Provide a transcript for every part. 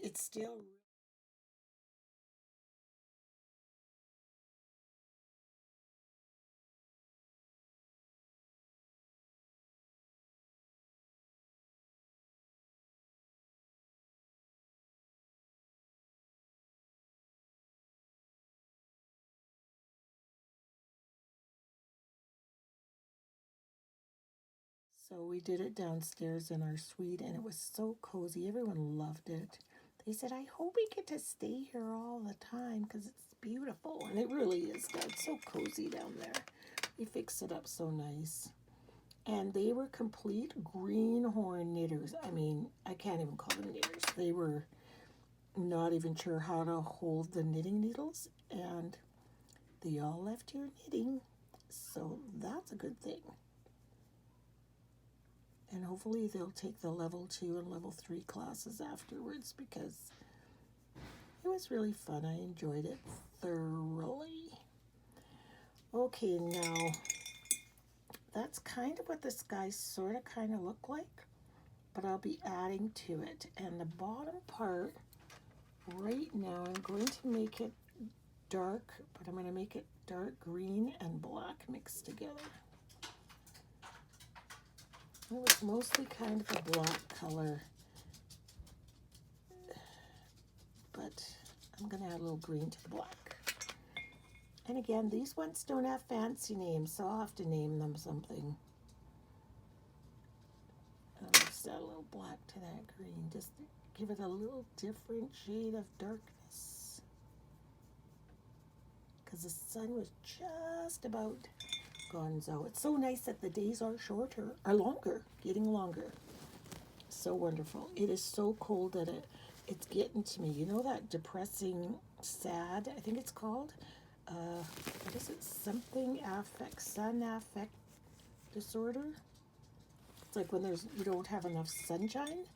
It's still so we did it downstairs in our suite and it was so cozy. Everyone loved it. They said, I hope we get to stay here all the time because it's beautiful. And it really is. It's so cozy down there. We fixed it up so nice. And they were complete greenhorn knitters. I mean, I can't even call them knitters. They were not even sure how to hold the knitting needles. And they all left here knitting. So that's a good thing. And hopefully they'll take the level 2 and level 3 classes afterwards because it was really fun. I enjoyed it thoroughly. Okay, now that's kind of what the skies sort of kind of look like, but I'll be adding to it. And the bottom part right now, I'm going to make it dark, but I'm going to make it dark green and black mixed together. It was mostly kind of a black color, but I'm going to add a little green to the black. And again, these ones don't have fancy names, so I'll have to name them something. I'll just add a little black to that green, just to give it a little different shade of darkness. Because the sun was just about gone, so it's so nice that the days are shorter, are longer, getting longer. So wonderful. It is so cold that it's getting to me. You know that depressing, sad, I think it's called? What is it? Something affect, sun affect disorder. It's like when you don't have enough sunshine.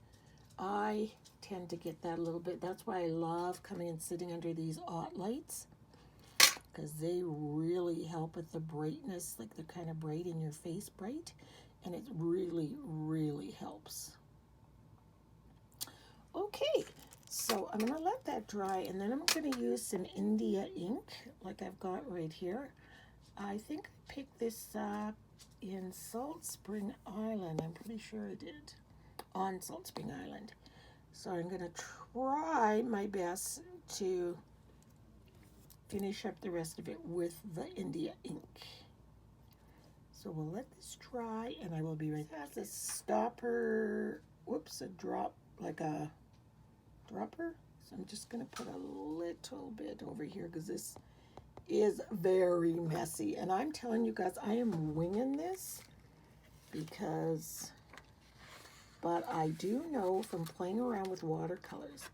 I tend to get that a little bit. That's why I love coming and sitting under these aught lights because they really help with the brightness. Like they're kind of bright in your face, bright, and it really, really helps. Okay, so I'm going to let that dry, and then I'm going to use some India ink, like I've got right here. I think I picked this up in Salt Spring Island. I'm pretty sure I did. On Salt Spring Island. So I'm going to try my best to finish up the rest of it with the India ink. So we'll let this dry, and I will be right back. That's a stopper, whoops, a drop, like a dropper. So I'm just going to put a little bit over here because this is very messy. And I'm telling you guys, I am winging this but I do know from playing around with watercolors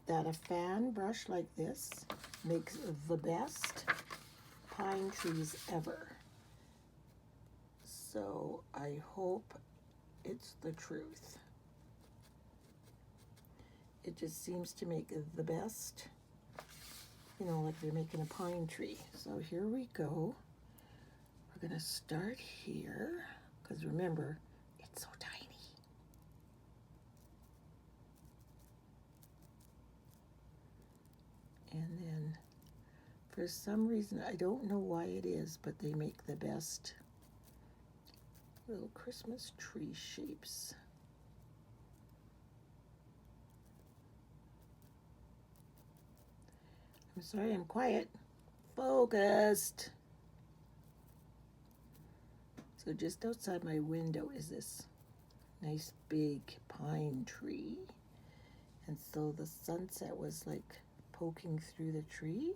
that a fan brush like this makes the best pine trees ever. So I hope it's the truth. It just seems to make the best, like they're making a pine tree. So here we go. We're going to start here because remember, it's so tiny. And then for some reason, I don't know why it is, but they make the best little Christmas tree shapes. I'm sorry, I'm quiet. Focused. So just outside my window is this nice big pine tree. And so the sunset was like poking through the tree.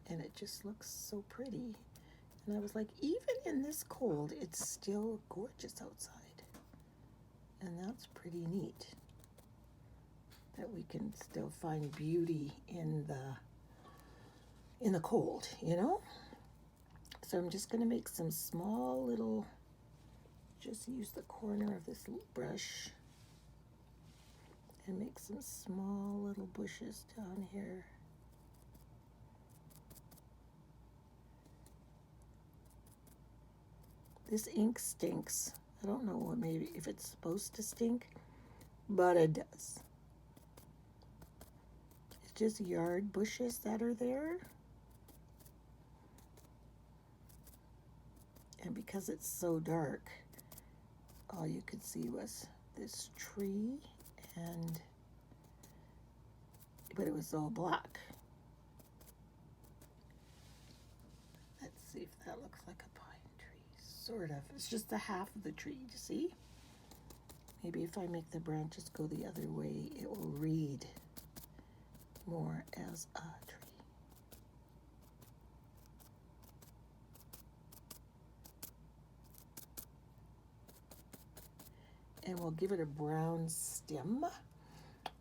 And it just looks so pretty. And I was like, even in this cold, it's still gorgeous outside. And that's pretty neat that we can still find beauty in the cold, So I'm just going to make some small little, just use the corner of this brush and make some small little bushes down here. This ink stinks. I don't know maybe if it's supposed to stink, but it does. It's just yard bushes that are there. And because it's so dark, all you could see was this tree, but it was all black. Let's see if that looks like a pine tree. Sort of. It's just the half of the tree, you see? Maybe if I make the branches go the other way, it will read more as a tree. And we'll give it a brown stem.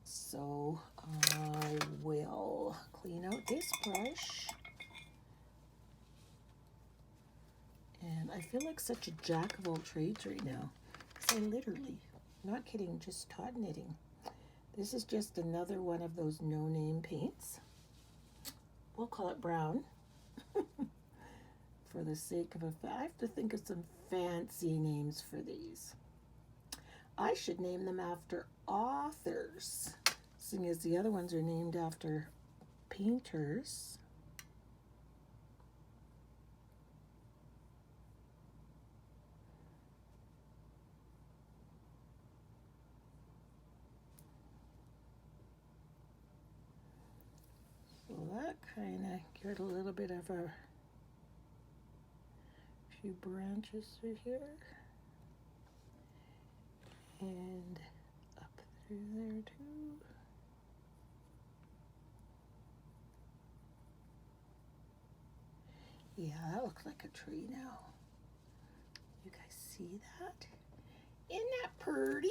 So I will clean out this brush. And I feel like such a jack of all trades right now. Because I literally, not kidding, just taught knitting. This is just another one of those no-name paints. We'll call it brown. For the sake of I have to think of some fancy names for these. I should name them after authors, seeing as the other ones are named after painters. So that kind of get a little bit of a few branches through here. And up through there too. Yeah, that looks like a tree now. You guys see that? Isn't that pretty?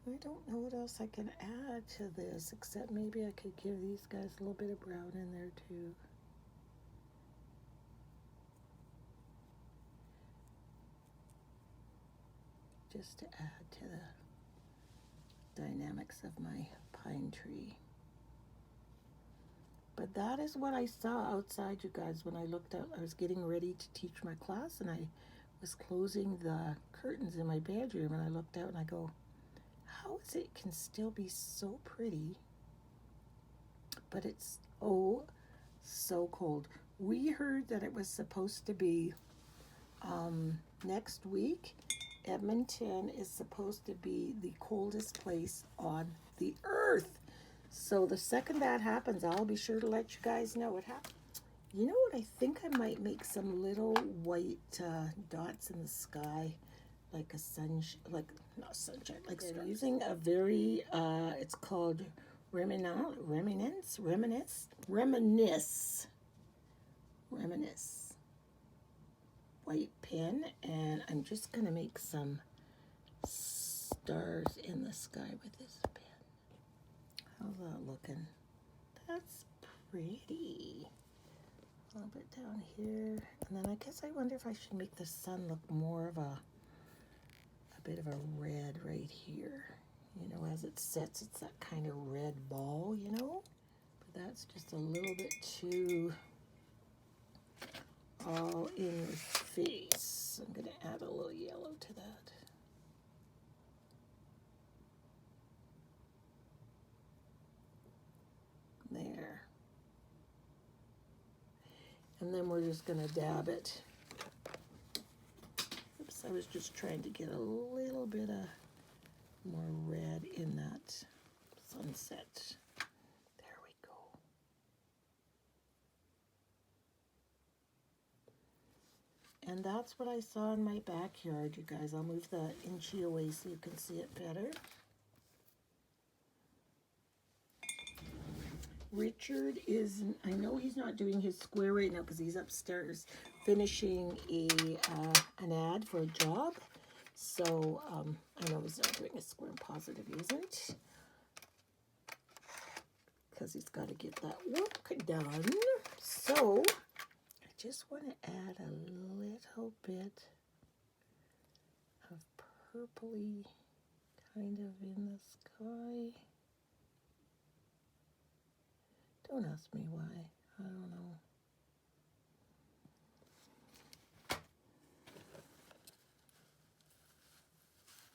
I don't know what else I can add to this, except maybe I could give these guys a little bit of brown in there too. Just to add to the dynamics of my pine tree. But that is what I saw outside, you guys, when I looked out. I was getting ready to teach my class, and I was closing the curtains in my bedroom, and I looked out and I go, how is it can still be so pretty, but it's oh so cold. We heard that it was supposed to be next week. Edmonton is supposed to be the coldest place on the earth. So the second that happens, I'll be sure to let you guys know what happened. You know what? I think I might make some little white dots in the sky, like a like not sunshine, like using a very it's called reminisce white pen, and I'm just gonna make some stars in the sky with this pen. How's that looking? That's pretty. A little bit down here, and then I guess I wonder if I should make the sun look more of a bit of a red right here. You know, as it sets, it's that kind of red ball, you know? But that's just a little bit too all in your face. I'm gonna add a little yellow to that. There. And then we're just gonna dab it. Oops, I was just trying to get a little bit of more red in that sunset. There we go. And that's what I saw in my backyard, you guys. I'll move the INCHIE away so you can see it better. Richard is, I know he's not doing his square right now because he's upstairs finishing an ad for a job. So I know he's not doing a square, and positive he isn't, because he's got to get that work done. So I just want to add a little bit of purpley kind of in the sky. Don't ask me why. I don't know.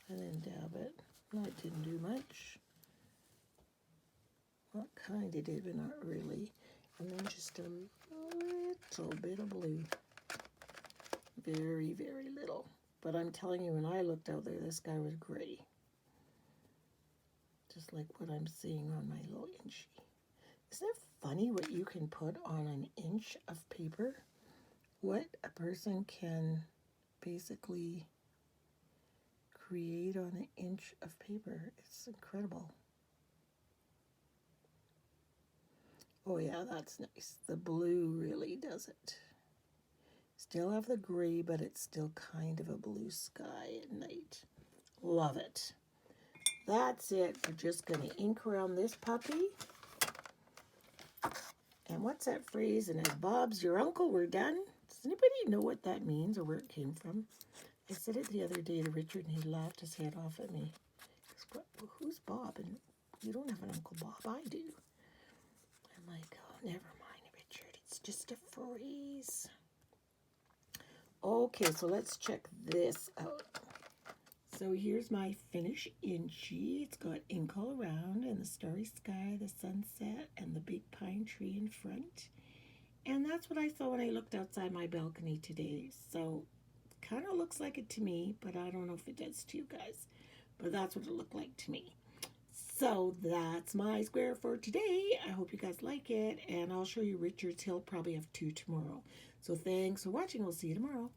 And then dab it. That didn't do much. Well, kind of did, but not really. And then just a little bit of blue. Very, very little. But I'm telling you, when I looked out there, this guy was gray. Just like what I'm seeing on my little INCHIE. Isn't it funny what you can put on an inch of paper? What a person can basically create on an inch of paper. It's incredible. Oh yeah, that's nice. The blue really does it. Still have the gray, but it's still kind of a blue sky at night. Love it. That's it. We're just going to ink around this puppy. And what's that phrase? And as Bob's your uncle, we're done. Does anybody know what that means or where it came from? I said it the other day to Richard, and he laughed his head off at me. Who's Bob? And you don't have an Uncle Bob. I do. I'm like, oh, never mind, Richard. It's just a phrase. Okay, so let's check this out. So here's my finished INCHIE. It's got ink all around and the starry sky, the sunset, and the big pine tree in front. And that's what I saw when I looked outside my balcony today. So kind of looks like it to me, but I don't know if it does to you guys. But that's what it looked like to me. So that's my square for today. I hope you guys like it. And I'll show you Richard's. He'll probably have 2 tomorrow. So thanks for watching. We'll see you tomorrow.